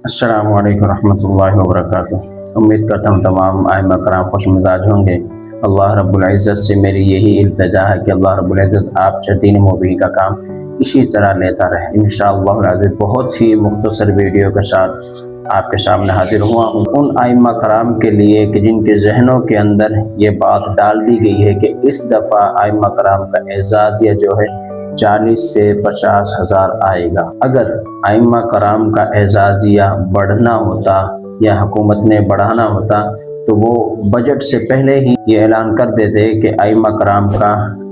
अस्सलामु अलैकुम रहमतुल्लाहि व बरकातुहू। उम्मीद करता हूँ तमाम आइमा कराम खुश मिजाज होंगे। अल्लाह रब्बुल इज़्ज़त से मेरी यही इल्तिजा है कि अल्लाह रब्बुल इज़्ज़त आपसे दीन मुबीन का काम इसी तरह लेता रहे। इंशाअल्लाह अज़ीज़ बहुत ही मुख्तसर वीडियो के साथ आपके सामने हाजिर हुआ हूँ उन आइमा कराम के लिए कि जिनके जहनों के अंदर ये बात डाल दी गई है कि इस दफ़ा आइमा कराम का एजाज़िया जो है 40 से 50 हज़ार आएगा। अगर आइमा कराम का एजाज़िया बढ़ना होता या हुकूमत ने बढ़ाना होता तो वो बजट से पहले ही ये ऐलान कर देते कि आइमा कराम का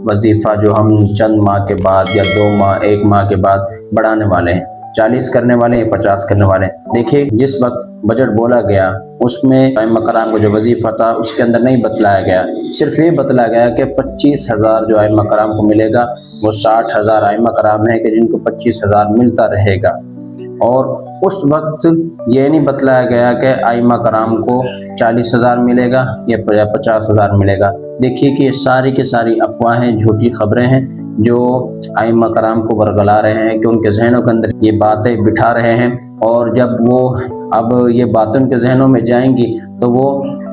वजीफ़ा जो हम चंद माह के बाद या 2 माह 1 माह के बाद बढ़ाने वाले हैं, 40 करने वाले हैं, 50 करने वाले हैं। देखिए जिस वक्त बजट बोला गया उसमें आइमा कराम को जो वजीफ़ा था उसके अंदर नहीं बतलाया गया, सिर्फ ये बतलाया गया कि 25,000 जो आइमा कराम को मिलेगा वो 60,000 आइमा कराम है कि जिनको 25,000 मिलता रहेगा। और उस वक्त ये नहीं बतलाया गया कि आइमा कराम को 40,000 मिलेगा या 50,000 मिलेगा। देखिए कि ये सारी की सारी अफवाहें, झूठी खबरें हैं जो आइमा कराम को बरगला रहे हैं कि उनके जहनों के अंदर ये बातें बिठा रहे हैं। और जब वो अब ये बातें उनके जहनों में जाएंगी तो वो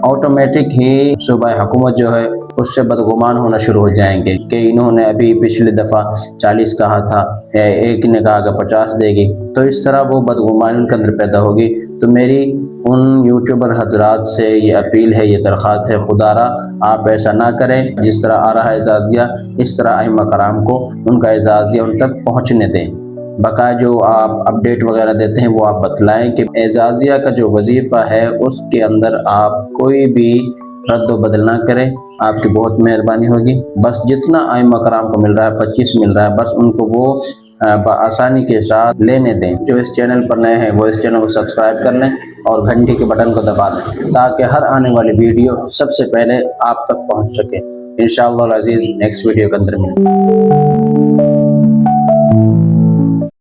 ऑटोमेटिक ही सूबाई हुकूमत जो है उससे बदगुमान होना शुरू हो जाएंगे कि इन्होंने अभी पिछली दफ़ा 40 कहा था, एक ने कहा कि 50 देगी, तो इस तरह वो बदगुमानी उनके अंदर पैदा होगी। तो मेरी उन यूट्यूबर हजरात से ये अपील है, ये दरख्वास्त है, खुदारा आप ऐसा ना करें। जिस तरह आ रहा है एजाज़िया इस तरह आइमा कराम को उनका एजाज़िया उन तक पहुँचने दें। बकाया जो आप अपडेट वगैरह देते हैं वो आप बतलाएं कि एजाज़िया का जो वजीफ़ा है उसके अंदर आप कोई भी रद्द बदल ना करें। आपकी बहुत मेहरबानी होगी। बस जितना आइमा कराम को मिल रहा है 25 मिल रहा है, बस उनको वो आसानी के साथ लेने दें। जो इस चैनल पर नए हैं वो इस चैनल को सब्सक्राइब कर लें और घंटी के बटन को दबा दें ताकि हर आने वाली वीडियो सबसे पहले आप तक पहुंच सके। इंशाअल्लाह अज़ीज़ नेक्स्ट वीडियो के अंदर मिलें।